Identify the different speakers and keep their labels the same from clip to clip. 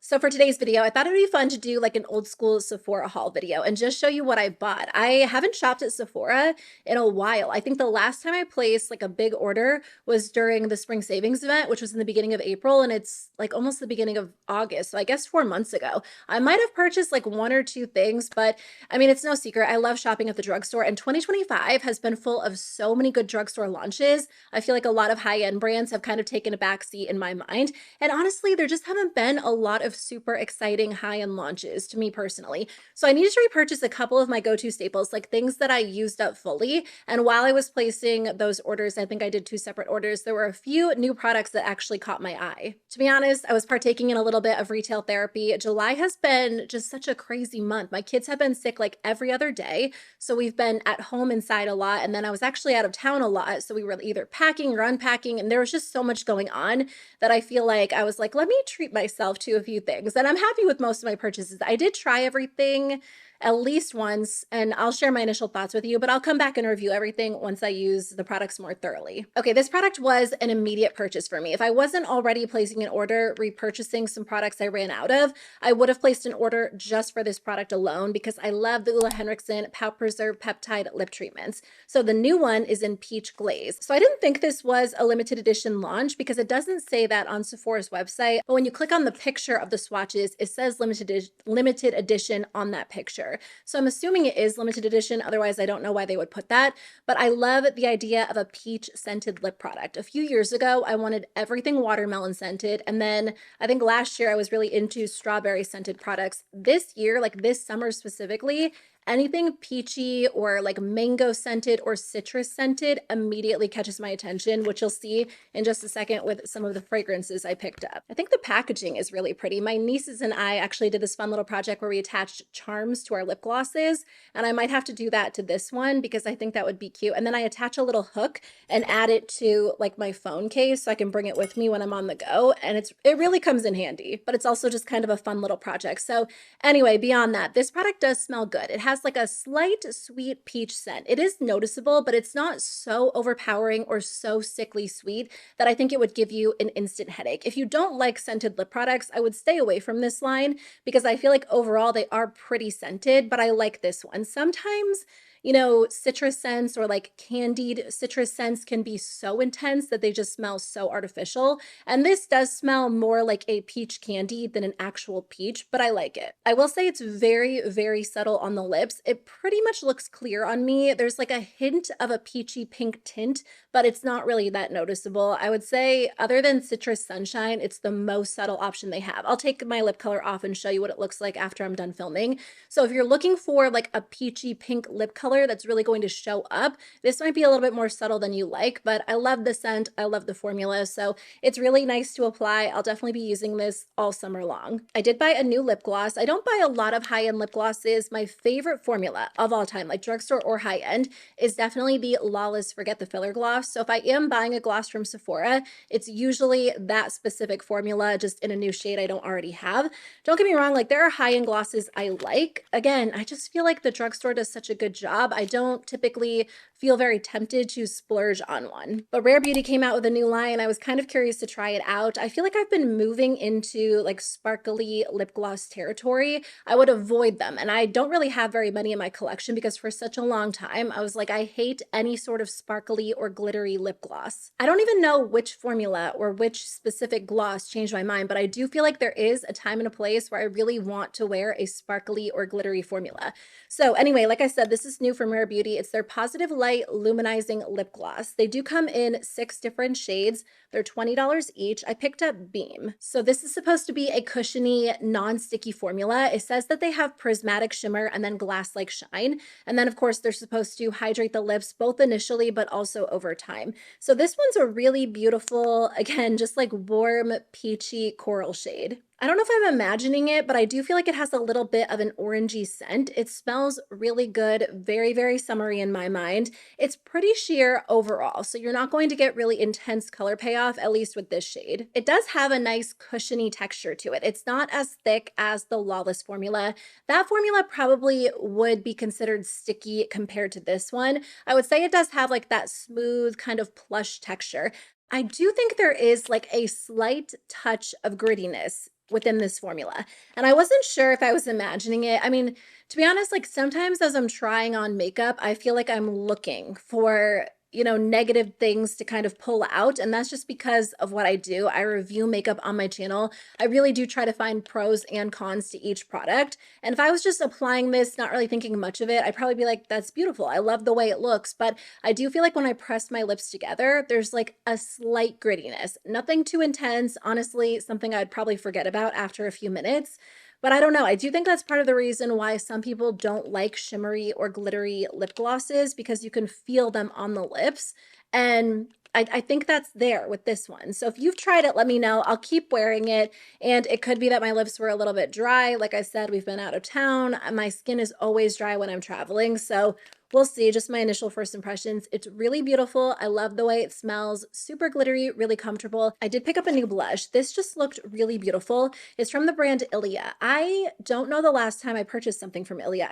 Speaker 1: So for today's video, I thought it would be fun to do like an old school Sephora haul video and just show you what I bought. I haven't shopped at Sephora in a while. I think the last time I placed like a big order was during the spring savings event, which was in the beginning of April, and it's like almost the beginning of August. So I guess 4 months ago. I might have purchased like one or two things, but I mean, it's no secret. I love shopping at the drugstore, and 2025 has been full of so many good drugstore launches. I feel like a lot of high-end brands have kind of taken a backseat in my mind. And honestly, there just haven't been a lot of super exciting high-end launches to me personally. So I needed to repurchase a couple of my go-to staples, like things that I used up fully. And while I was placing those orders, I think I did two separate orders, there were a few new products that actually caught my eye. To be honest, I was partaking in a little bit of retail therapy. July has been just such a crazy month. My kids have been sick like every other day. So we've been at home inside a lot. And then I was actually out of town a lot. So we were either packing or unpacking. And there was just so much going on that I feel like I was like, let me treat myself to a few things. And I'm happy with most of my purchases. I did try everything at least once, and I'll share my initial thoughts with you, but I'll come back and review everything once I use the products more thoroughly. Okay, this product was an immediate purchase for me. If I wasn't already placing an order, repurchasing some products I ran out of, I would have placed an order just for this product alone because I love the Henriksen Pout Preserve Peptide Lip Treatments. So the new one is in Peach Glaze. So I didn't think this was a limited edition launch because it doesn't say that on Sephora's website, but when you click on the picture of the swatches, it says limited edition on that picture. So I'm assuming it is limited edition. Otherwise, I don't know why they would put that. But I love the idea of a peach scented lip product. A few years ago, I wanted everything watermelon scented. And then I think last year I was really into strawberry scented products. This year, like this summer specifically, anything peachy or like mango scented or citrus scented immediately catches my attention, which you'll see in just a second with some of the fragrances I picked up. I think the packaging is really pretty. My nieces and I actually did this fun little project where we attached charms to our lip glosses, and I might have to do that to this one because I think that would be cute. And then I attach a little hook and add it to like my phone case so I can bring it with me when I'm on the go, and it really comes in handy, but it's also just kind of a fun little project. So anyway, beyond that, this product does smell good. It has like a slight sweet peach scent. It is noticeable, but it's not so overpowering or so sickly sweet that I think it would give you an instant headache. If you don't like scented lip products, I would stay away from this line because I feel like overall they are pretty scented, but I like this one. Sometimes, you know, citrus scents or like candied citrus scents can be so intense that they just smell so artificial. And this does smell more like a peach candy than an actual peach, but I like it. I will say it's very, very subtle on the lips. It pretty much looks clear on me. There's like a hint of a peachy pink tint, but it's not really that noticeable. I would say other than Citrus Sunshine, it's the most subtle option they have. I'll take my lip color off and show you what it looks like after I'm done filming. So if you're looking for like a peachy pink lip color that's really going to show up, this might be a little bit more subtle than you like, but I love the scent. I love the formula. So it's really nice to apply. I'll definitely be using this all summer long. I did buy a new lip gloss. I don't buy a lot of high-end lip glosses. My favorite formula of all time, like drugstore or high-end, is definitely the Lawless Forget the Filler Gloss. So if I am buying a gloss from Sephora, it's usually that specific formula, just in a new shade I don't already have. Don't get me wrong, like there are high-end glosses I like. Again, I just feel like the drugstore does such a good job. I don't typically feel very tempted to splurge on one. But Rare Beauty came out with a new line. I was kind of curious to try it out. I feel like I've been moving into like sparkly lip gloss territory. I would avoid them, and I don't really have very many in my collection because for such a long time I was like, I hate any sort of sparkly or glittery lip gloss. I don't even know which formula or which specific gloss changed my mind, but I do feel like there is a time and a place where I really want to wear a sparkly or glittery formula. So anyway, like I said, this is new from Rare Beauty. It's their Positive Light Luminizing Lip Gloss. They do come in 6 different shades. They're $20 each. I picked up Beam. So this is supposed to be a cushiony, non-sticky formula. It says that they have prismatic shimmer and then glass-like shine. And then of course they're supposed to hydrate the lips both initially but also over time. So this one's a really beautiful, again, just like warm, peachy coral shade. I don't know if I'm imagining it, but I do feel like it has a little bit of an orangey scent. It smells really good, very, very summery in my mind. It's pretty sheer overall, so you're not going to get really intense color payoff, at least with this shade. It does have a nice cushiony texture to it. It's not as thick as the Lawless formula. That formula probably would be considered sticky compared to this one. I would say it does have like that smooth kind of plush texture. I do think there is like a slight touch of grittiness within this formula. And I wasn't sure if I was imagining it. I mean, to be honest, like sometimes as I'm trying on makeup, I feel like I'm looking for, you know, negative things to kind of pull out. And that's just because of what I do. I review makeup on my channel. I really do try to find pros and cons to each product. And if I was just applying this, not really thinking much of it, I'd probably be like, that's beautiful. I love the way it looks. But I do feel like when I press my lips together, there's like a slight grittiness. Nothing too intense. Honestly, something I'd probably forget about after a few minutes. But I don't know. I do think that's part of the reason why some people don't like shimmery or glittery lip glosses, because you can feel them on the lips. And I think that's there with this one. So if you've tried it, let me know. I'll keep wearing it. And it could be that my lips were a little bit dry. Like I said, we've been out of town. My skin is always dry when I'm traveling. So we'll see. Just my initial first impressions. It's really beautiful. I love the way it smells. Super glittery, really comfortable. I did pick up a new blush. This just looked really beautiful. It's from the brand Ilia. I don't know the last time I purchased something from Ilia.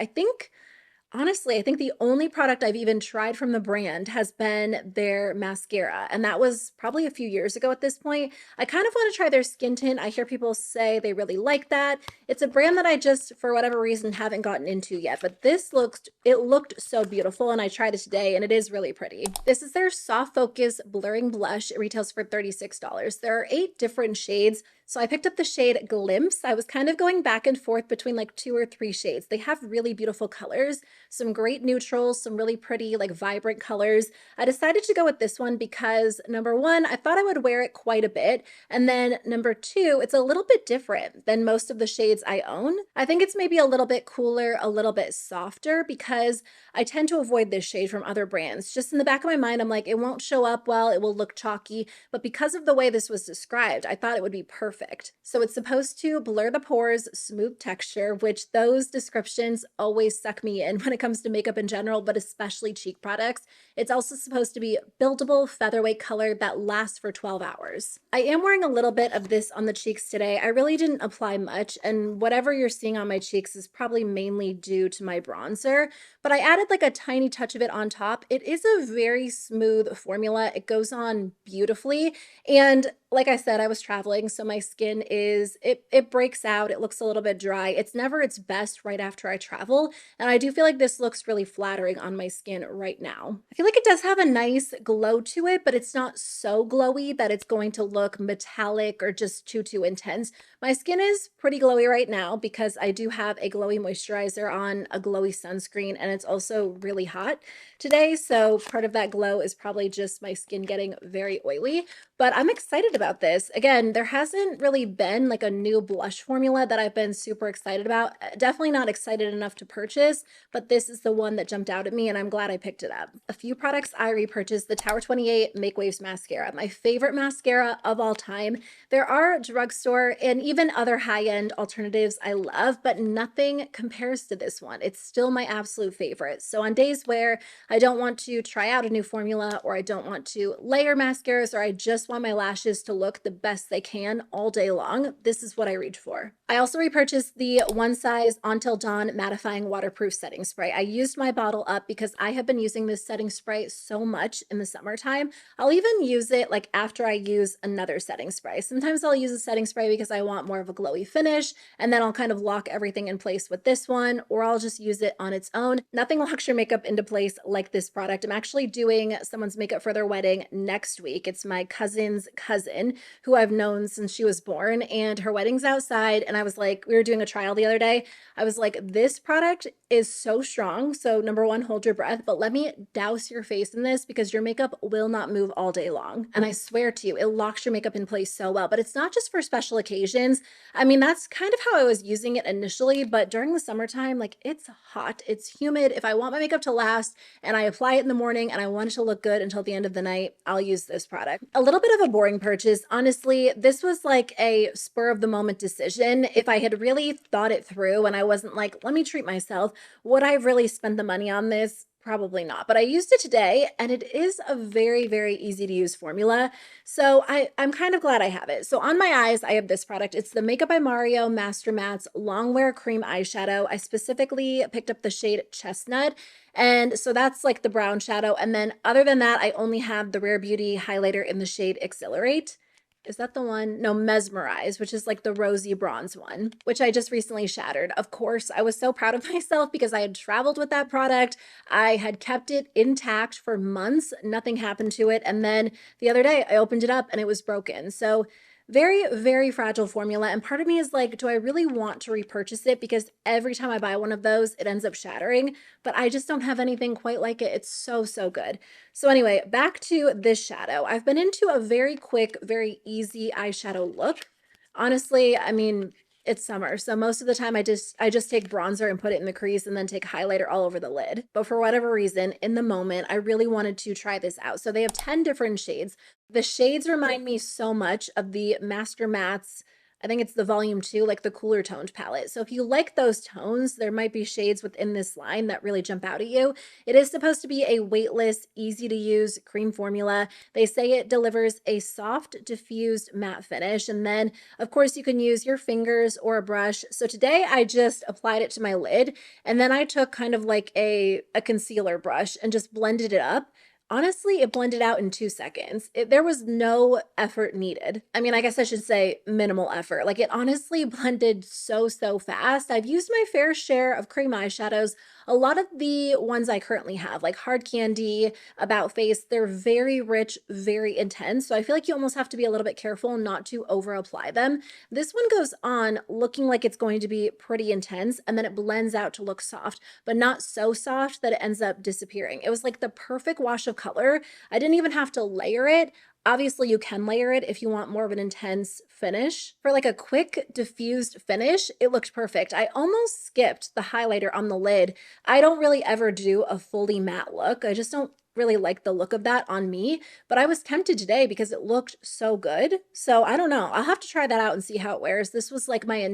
Speaker 1: Honestly, I think the only product I've even tried from the brand has been their mascara, and that was probably a few years ago at this point. I kind of want to try their skin tint. I hear people say they really like that. It's a brand that I just, for whatever reason, haven't gotten into yet, but it looked so beautiful, and I tried it today, and it is really pretty. This is their Soft Focus Blurring Blush. It retails for $36. There are 8 different shades. So I picked up the shade Glimpse. I was kind of going back and forth between like 2 or 3 shades. They have really beautiful colors, some great neutrals, some really pretty like vibrant colors. I decided to go with this one because number one, I thought I would wear it quite a bit. And then number two, it's a little bit different than most of the shades I own. I think it's maybe a little bit cooler, a little bit softer, because I tend to avoid this shade from other brands. Just in the back of my mind, I'm like, it won't show up well, it will look chalky. But because of the way this was described, I thought it would be perfect. So it's supposed to blur the pores, smooth texture, which those descriptions always suck me in when it comes to makeup in general, but especially cheek products. It's also supposed to be buildable, featherweight color that lasts for 12 hours. I am wearing a little bit of this on the cheeks today. I really didn't apply much, and whatever you're seeing on my cheeks is probably mainly due to my bronzer, but I added like a tiny touch of it on top. It is a very smooth formula. It goes on beautifully, and like I said, I was traveling, so my skin it breaks out. It looks a little bit dry. It's never its best right after I travel, and I do feel like this looks really flattering on my skin right now. I feel like it does have a nice glow to it, but it's not so glowy that it's going to look metallic or just too intense. My skin is pretty glowy right now because I do have a glowy moisturizer on, a glowy sunscreen, and it's also really hot today, so part of that glow is probably just my skin getting very oily. But I'm excited about this. Again, there hasn't really been like a new blush formula that I've been super excited about. Definitely not excited enough to purchase, but this is the one that jumped out at me, and I'm glad I picked it up. A few products I repurchased: the Tower 28 Make Waves Mascara, my favorite mascara of all time. There are drugstore and even other high-end alternatives I love, but nothing compares to this one. It's still my absolute favorite. So on days where I don't want to try out a new formula, or I don't want to layer mascaras, or I just want my lashes to look the best they can all day long, this is what I reach for. I also repurchased the One Size Until Dawn Mattifying Waterproof Setting Spray. I used my bottle up because I have been using this setting spray so much in the summertime. I'll even use it like after I use another setting spray. Sometimes I'll use a setting spray because I want more of a glowy finish, and then I'll kind of lock everything in place with this one, or I'll just use it on its own. Nothing locks your makeup into place like this product. I'm actually doing someone's makeup for their wedding next week. It's my cousin's cousin, who I've known since she was born, and her wedding's outside, and I was like, we were doing a trial the other day. I was like, this product is so strong. So number one, hold your breath, but let me douse your face in this because your makeup will not move all day long. And I swear to you, it locks your makeup in place so well. But it's not just for special occasions. I mean, that's kind of how I was using it initially, but during the summertime, like, it's hot, it's humid. If I want my makeup to last and I apply it in the morning and I want it to look good until the end of the night, I'll use this product. A little bit of a boring purchase. Honestly, this was like a spur of the moment decision. If I had really thought it through and I wasn't like, let me treat myself, would I have really spent the money on this? Probably not, but I used it today, and it is a very easy to use formula. So I'm kind of glad I have it. So on my eyes, I have this product. It's the Makeup by Mario Master Mattes Longwear Cream Eyeshadow. I specifically picked up the shade Chestnut, and so that's like the brown shadow. And then other than that, I only have the Rare Beauty highlighter in the shade Exhilarate. Is that the one? No, Mesmerize, which is like the rosy bronze one, which I just recently shattered. Of course, I was so proud of myself because I had traveled with that product. I had kept it intact for months. Nothing happened to it. And then the other day I opened it up and it was broken. So very, very fragile formula. And part of me is like, do I really want to repurchase it? Because every time I buy one of those, it ends up shattering, but I just don't have anything quite like it. It's so, so good. So anyway, back to this shadow. I've been into a very quick, very easy eyeshadow look. Honestly, I mean, it's summer, so most of the time I just take bronzer and put it in the crease and then take highlighter all over the lid. But for whatever reason, in the moment, I really wanted to try this out. So they have 10 different shades. The shades remind me so much of the Master Mattes. I think it's the volume 2, like the cooler toned palette. So if you like those tones, there might be shades within this line that really jump out at you. It is supposed to be a weightless, easy to use cream formula. They say it delivers a soft, diffused matte finish. And then, of course, you can use your fingers or a brush. So today I just applied it to my lid, and then I took kind of like a concealer brush and just blended it up. Honestly, it blended out in 2 seconds. There was no effort needed. I mean, I guess I should say minimal effort. Like, it honestly blended so, so fast. I've used my fair share of cream eyeshadows. A lot of the ones I currently have, like Hard Candy, About Face, they're very rich, very intense. So I feel like you almost have to be a little bit careful not to over apply them. This one goes on looking like it's going to be pretty intense, and then it blends out to look soft, but not so soft that it ends up disappearing. It was like the perfect wash of color. I didn't even have to layer it. Obviously, you can layer it if you want more of an intense finish. For like a quick diffused finish, it looked perfect. I almost skipped the highlighter on the lid. I don't really ever do a fully matte look. I just don't really like the look of that on me, but I was tempted today because it looked so good. So I don't know. I'll have to try that out and see how it wears. This was like my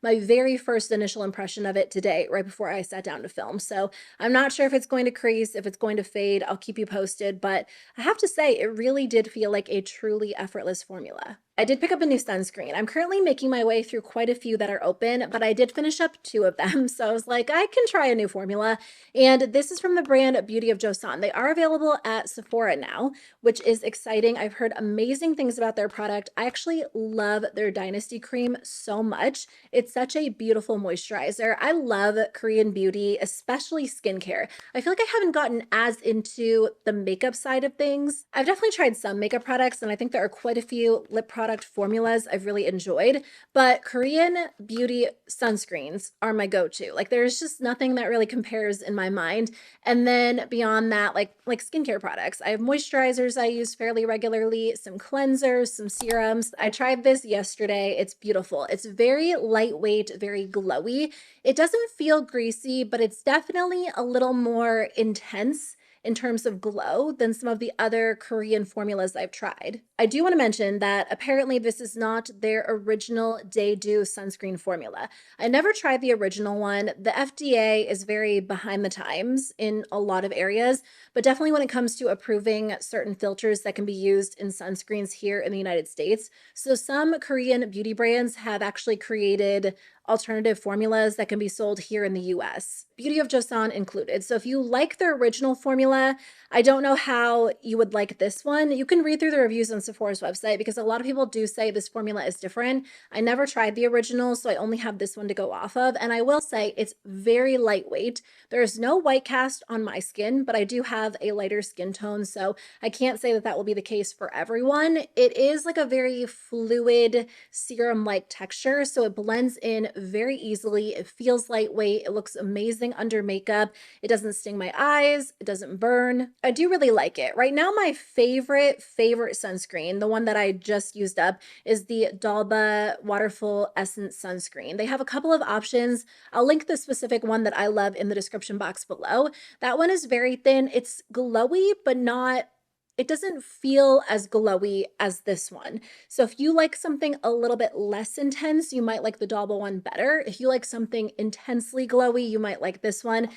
Speaker 1: very first initial impression of it today, right before I sat down to film. So I'm not sure if it's going to crease, if it's going to fade. I'll keep you posted, but I have to say, it really did feel like a truly effortless formula. I did pick up a new sunscreen. I'm currently making my way through quite a few that are open, but I did finish up 2 of them. So I was like, I can try a new formula. And this is from the brand Beauty of Joseon. They are available at Sephora now, which is exciting. I've heard amazing things about their product. I actually love their Dynasty cream so much. It's such a beautiful moisturizer. I love Korean beauty, especially skincare. I feel like I haven't gotten as into the makeup side of things. I've definitely tried some makeup products, and I think there are quite a few lip product formulas I've really enjoyed, but Korean beauty sunscreens are my go-to. Like, there's just nothing that really compares in my mind. And then beyond that, like skincare products, I have moisturizers I use fairly regularly, some cleansers, some serums. I tried this yesterday. It's beautiful. It's very lightweight, very glowy. It doesn't feel greasy, but it's definitely a little more intense in terms of glow than some of the other Korean formulas I've tried. I do want to mention that apparently this is not their original Day-Dew sunscreen formula. I never tried the original one. The FDA is very behind the times in a lot of areas, but definitely when it comes to approving certain filters that can be used in sunscreens here in the United States. So some Korean beauty brands have actually created alternative formulas that can be sold here in the US, Beauty of Joseon included. So if you like their original formula, I don't know how you would like this one. You can read through the reviews on Sephora's website because a lot of people do say this formula is different. I never tried the original, so I only have this one to go off of. And I will say it's very lightweight. There's no white cast on my skin, but I do have a lighter skin tone, so I can't say that that will be the case for everyone. It is like a very fluid serum-like texture, so it blends in very easily. It feels lightweight. It looks amazing under makeup. It doesn't sting my eyes. It doesn't burn. I do really like it. Right now, my favorite sunscreen, the one that I just used up, is the Dalba Waterfull Essence Sunscreen. They have a couple of options. I'll link the specific one that I love in the description box below. That one is very thin. It's glowy, but not, it doesn't feel as glowy as this one. So if you like something a little bit less intense, you might like the Dalba one better. If you like something intensely glowy, you might like this one.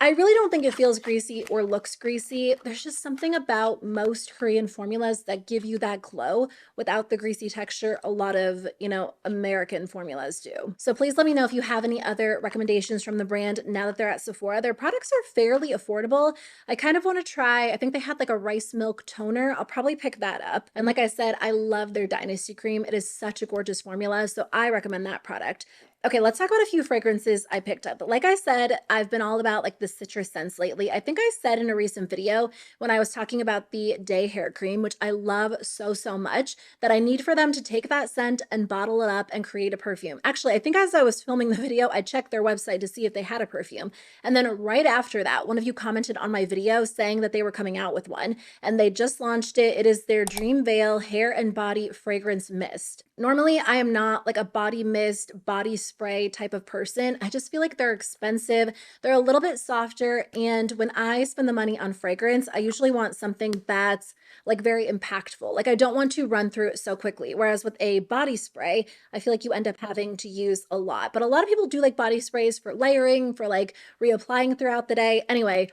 Speaker 1: I really don't think it feels greasy or looks greasy. There's just something about most Korean formulas that give you that glow without the greasy texture a lot of, American formulas do. So please let me know if you have any other recommendations from the brand now that they're at Sephora. Their products are fairly affordable. I kind of want to try, I think they had like a rice milk toner. I'll probably pick that up. And like I said, I love their Dynasty cream. It is such a gorgeous formula, so I recommend that product. Okay, let's talk about a few fragrances I picked up. But like I said, I've been all about like the citrus scents lately. I think I said in a recent video when I was talking about the Day hair cream, which I love so, so much, that I need for them to take that scent and bottle it up and create a perfume. Actually, I think as I was filming the video, I checked their website to see if they had a perfume. And then right after that, one of you commented on my video saying that they were coming out with one, and they just launched it. It is their Dream Veil Hair and Body Fragrance Mist. Normally, I am not like a body mist, body spray type of person. I just feel like they're expensive. They're a little bit softer. And when I spend the money on fragrance, I usually want something that's like very impactful. Like I don't want to run through it so quickly. Whereas with a body spray, I feel like you end up having to use a lot. But a lot of people do like body sprays for layering, for like reapplying throughout the day. Anyway,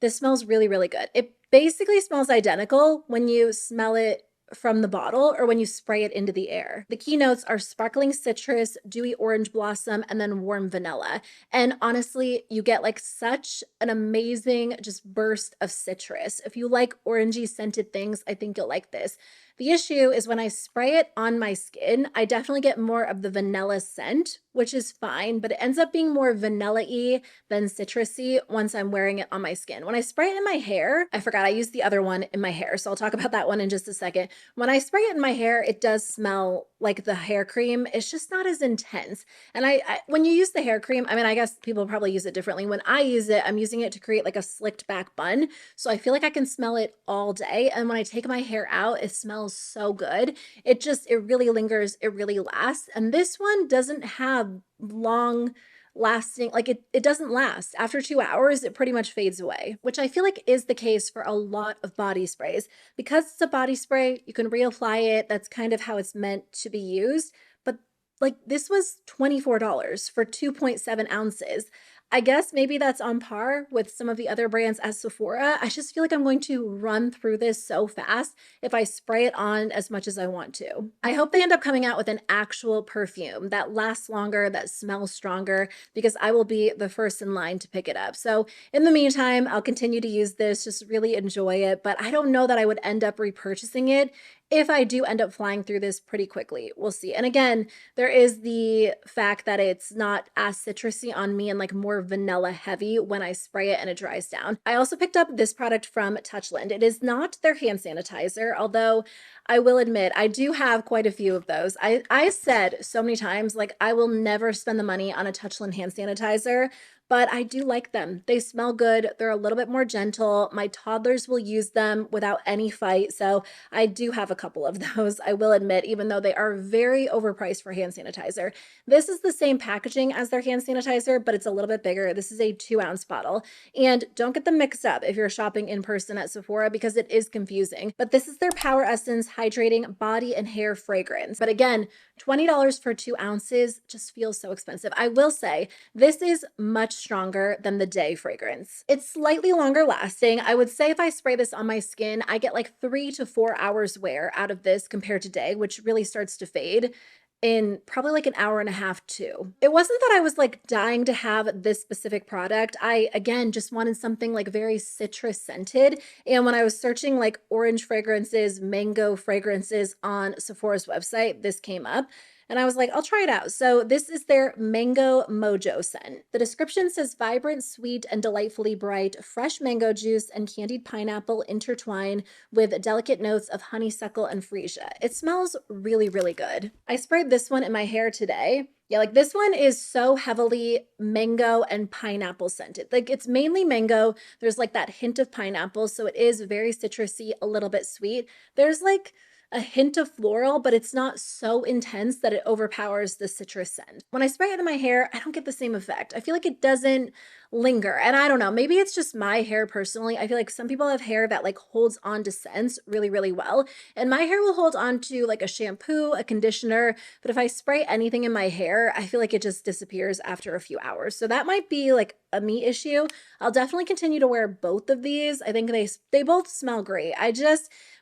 Speaker 1: this smells really, really good. It basically smells identical when you smell it from the bottle or when you spray it into the air. The key notes are sparkling citrus, dewy orange blossom, and then warm vanilla. And honestly, you get like such an amazing just burst of citrus. If you like orangey scented things, I think you'll like this. The issue is when I spray it on my skin, I definitely get more of the vanilla scent, which is fine, but it ends up being more vanilla-y than citrusy once I'm wearing it on my skin. When I spray it in my hair, I forgot I used the other one in my hair, so I'll talk about that one in just a second. When I spray it in my hair, it does smell like the hair cream. It's just not as intense. And when you use the hair cream, I mean, I guess people probably use it differently. When I use it, I'm using it to create like a slicked back bun. So I feel like I can smell it all day. And when I take my hair out, it smells so good. It really lingers, it really lasts. And this one doesn't have long lasting, like it doesn't last. After 2 hours, it pretty much fades away, which I feel like is the case for a lot of body sprays. Because it's a body spray, you can reapply it. That's kind of how it's meant to be used. But like this was $24 for 2.7 ounces. I guess maybe that's on par with some of the other brands at Sephora. I just feel like I'm going to run through this so fast if I spray it on as much as I want to. I hope they end up coming out with an actual perfume that lasts longer, that smells stronger, because I will be the first in line to pick it up. So in the meantime, I'll continue to use this, just really enjoy it, but I don't know that I would end up repurchasing it if I do end up flying through this pretty quickly. We'll see. And again, there is the fact that it's not as citrusy on me and like more vanilla heavy when I spray it and it dries down. I also picked up this product from Touchland. It is not their hand sanitizer, although I will admit I do have quite a few of those. I said so many times, like I will never spend the money on a Touchland hand sanitizer, but I do like them. They smell good. They're a little bit more gentle. My toddlers will use them without any fight. So I do have a couple of those, I will admit, even though they are very overpriced for hand sanitizer. This is the same packaging as their hand sanitizer, but it's a little bit bigger. This is a 2-ounce bottle. And don't get them mixed up if you're shopping in person at Sephora because it is confusing. But this is their Power Essence Hydrating Body and Hair Fragrance. But again, $20 for 2 ounces just feels so expensive. I will say this is much stronger than the Day fragrance. It's slightly longer lasting. I would say if I spray this on my skin, I get like 3 to 4 hours wear out of this compared to Day, which really starts to fade in probably like an hour and a half too. It wasn't that I was like dying to have this specific product. I, again, just wanted something like very citrus scented. And when I was searching like orange fragrances, mango fragrances on Sephora's website, this came up. And I was like, I'll try it out. So this is their Mango Mojo scent. The description says vibrant, sweet, and delightfully bright, fresh mango juice and candied pineapple intertwine with delicate notes of honeysuckle and freesia. It smells really, really good. I sprayed this one in my hair today. Yeah, like this one is so heavily mango and pineapple scented. Like it's mainly mango. There's like that hint of pineapple. So it is very citrusy, a little bit sweet. There's like a hint of floral, but it's not so intense that it overpowers the citrus scent. When I spray it in my hair, I don't get the same effect. I feel like it doesn't linger. And I don't know, maybe it's just my hair personally. I feel like some people have hair that like holds on to scents really, really well. And my hair will hold on to like a shampoo, a conditioner, but if I spray anything in my hair, I feel like it just disappears after a few hours. So that might be like a me issue. I'll definitely continue to wear both of these. I think they both smell great.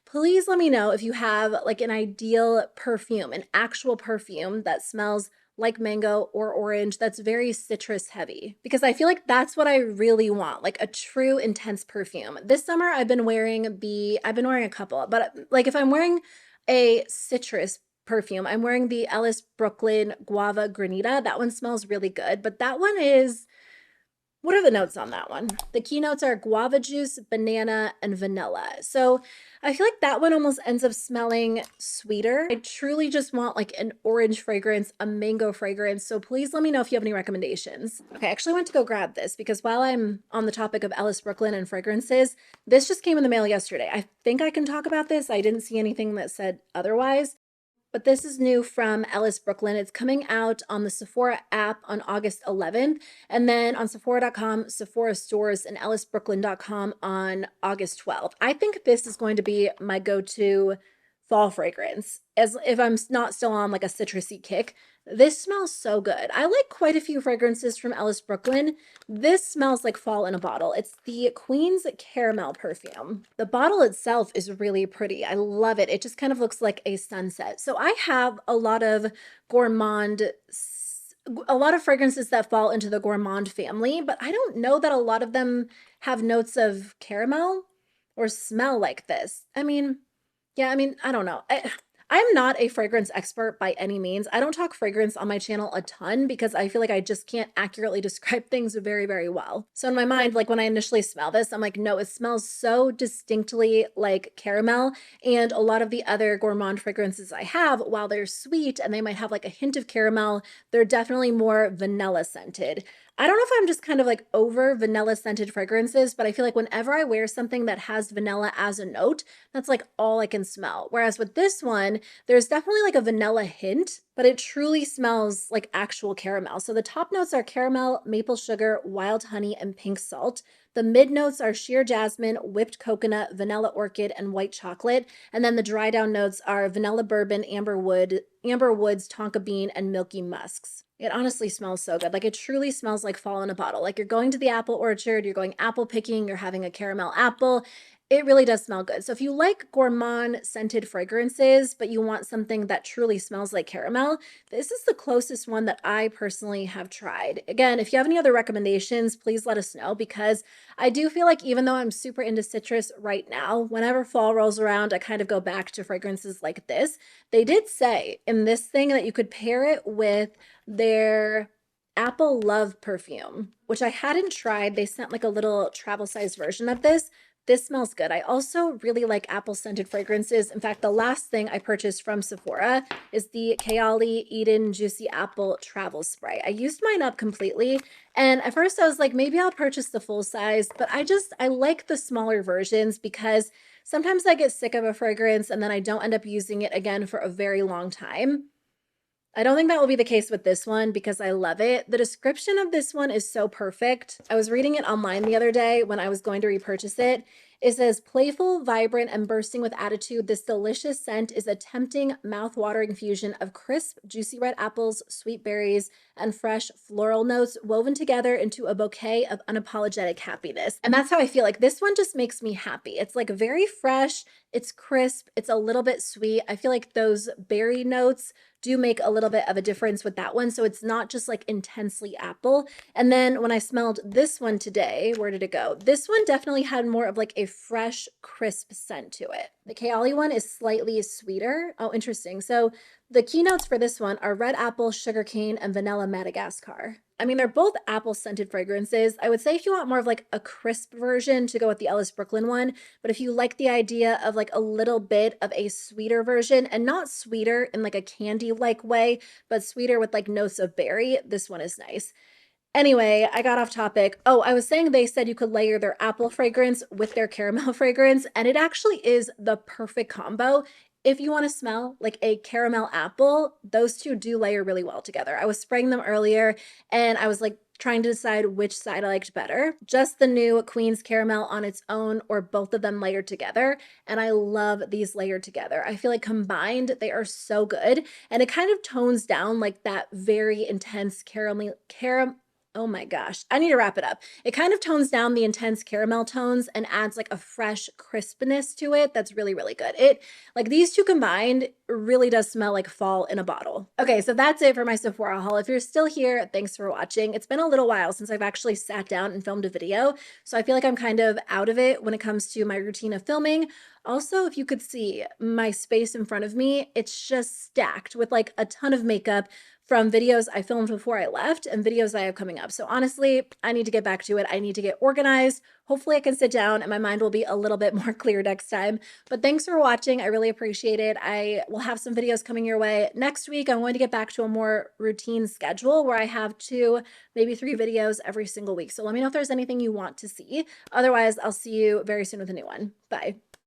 Speaker 1: Please let me know if you have like an ideal perfume, an actual perfume that smells like mango or orange that's very citrus heavy, because I feel like that's what I really want, like a true intense perfume. This summer I've been wearing a couple, but like if I'm wearing a citrus perfume, I'm wearing the Ellis Brooklyn Guava Granita. That one smells really good, but that one is, what are the notes on that one? The key notes are guava juice, banana, and vanilla. So I feel like that one almost ends up smelling sweeter. I truly just want like an orange fragrance, a mango fragrance. So please let me know if you have any recommendations. Okay, I actually went to go grab this because while I'm on the topic of Ellis Brooklyn and fragrances, this just came in the mail yesterday. I think I can talk about this. I didn't see anything that said otherwise. But this is new from Ellis Brooklyn. It's coming out on the Sephora app on August 11th, and then on Sephora.com, Sephora stores, and ellisbrooklyn.com on August 12th. I think this is going to be my go-to fall fragrance, as if I'm not still on like a citrusy kick. This smells so good. I like quite a few fragrances from Ellis Brooklyn. This smells like fall in a bottle. It's the Queen's Caramel perfume. The bottle itself is really pretty. I love it. It just kind of looks like a sunset. So I have a lot of fragrances that fall into the gourmand family, but I don't know that a lot of them have notes of caramel or smell like this. I don't know. I'm not a fragrance expert by any means. I don't talk fragrance on my channel a ton because I feel like I just can't accurately describe things very, very well. So in my mind, like when I initially smell this, I'm like, no, it smells so distinctly like caramel. And a lot of the other gourmand fragrances I have, while they're sweet and they might have like a hint of caramel, they're definitely more vanilla scented. I don't know if I'm just kind of like over vanilla scented fragrances, but I feel like whenever I wear something that has vanilla as a note, that's like all I can smell. Whereas with this one, there's definitely like a vanilla hint, but it truly smells like actual caramel. So the top notes are caramel, maple sugar, wild honey, and pink salt. The mid notes are sheer jasmine, whipped coconut, vanilla orchid, and white chocolate. And then the dry down notes are vanilla bourbon, amber woods, tonka bean, and milky musks. It honestly smells so good. Like it truly smells like fall in a bottle. Like you're going to the apple orchard, you're going apple picking, you're having a caramel apple. It really does smell good. So if you like gourmand scented fragrances, but you want something that truly smells like caramel, this is the closest one that I personally have tried. Again, if you have any other recommendations, please let us know, because I do feel like even though I'm super into citrus right now, whenever fall rolls around, I kind of go back to fragrances like this. They did say in this thing that you could pair it with their Apple Love perfume, which I hadn't tried. They sent like a little travel size version of this. This smells good. I also really like apple scented fragrances. In fact, the last thing I purchased from Sephora is the Kayli Eden Juicy Apple Travel Spray. I used mine up completely, and at first I was like, maybe I'll purchase the full size, but I like the smaller versions because sometimes I get sick of a fragrance and then I don't end up using it again for a very long time. I don't think that will be the case with this one because I love it. The description of this one is so perfect. I was reading it online the other day when I was going to repurchase it. It says, playful, vibrant, and bursting with attitude, this delicious scent is a tempting, mouth-watering fusion of crisp, juicy red apples, sweet berries, and fresh floral notes woven together into a bouquet of unapologetic happiness. And that's how I feel. Like this one just makes me happy. It's like very fresh, it's crisp, it's a little bit sweet. I feel like those berry notes do make a little bit of a difference with that one. So it's not just like intensely apple. And then when I smelled this one today, where did it go? This one definitely had more of like a fresh, crisp scent to it. The Kayli one is slightly sweeter. Oh, interesting. So the keynotes for this one are red apple, sugarcane, and vanilla Madagascar. I mean, they're both apple scented fragrances. I would say if you want more of like a crisp version, to go with the Ellis Brooklyn one, but if you like the idea of like a little bit of a sweeter version, and not sweeter in like a candy-like way, but sweeter with like notes of berry, this one is nice. Anyway, I got off topic. Oh, I was saying they said you could layer their apple fragrance with their caramel fragrance, and it actually is the perfect combo. If you want to smell like a caramel apple, those two do layer really well together. I was spraying them earlier and I was like trying to decide which side I liked better. Just the new Queen's Caramel on its own or both of them layered together. And I love these layered together. I feel like combined, they are so good. And it kind of tones down like that very intense caramel. Oh my gosh, I need to wrap it up. It kind of tones down the intense caramel tones and adds like a fresh crispness to it that's really, really good. It, like, these two combined really does smell like fall in a bottle. Okay, so that's it for my Sephora haul. If you're still here, thanks for watching. It's been a little while since I've actually sat down and filmed a video, so I feel like I'm kind of out of it when it comes to my routine of filming. Also, if you could see my space in front of me, it's just stacked with like a ton of makeup from videos I filmed before I left and videos I have coming up. So honestly, I need to get back to it. I need to get organized. Hopefully I can sit down and my mind will be a little bit more clear next time. But thanks for watching. I really appreciate it. I will have some videos coming your way. Next week, I'm going to get back to a more routine schedule where I have 2, maybe 3 videos every single week. So let me know if there's anything you want to see. Otherwise, I'll see you very soon with a new one. Bye.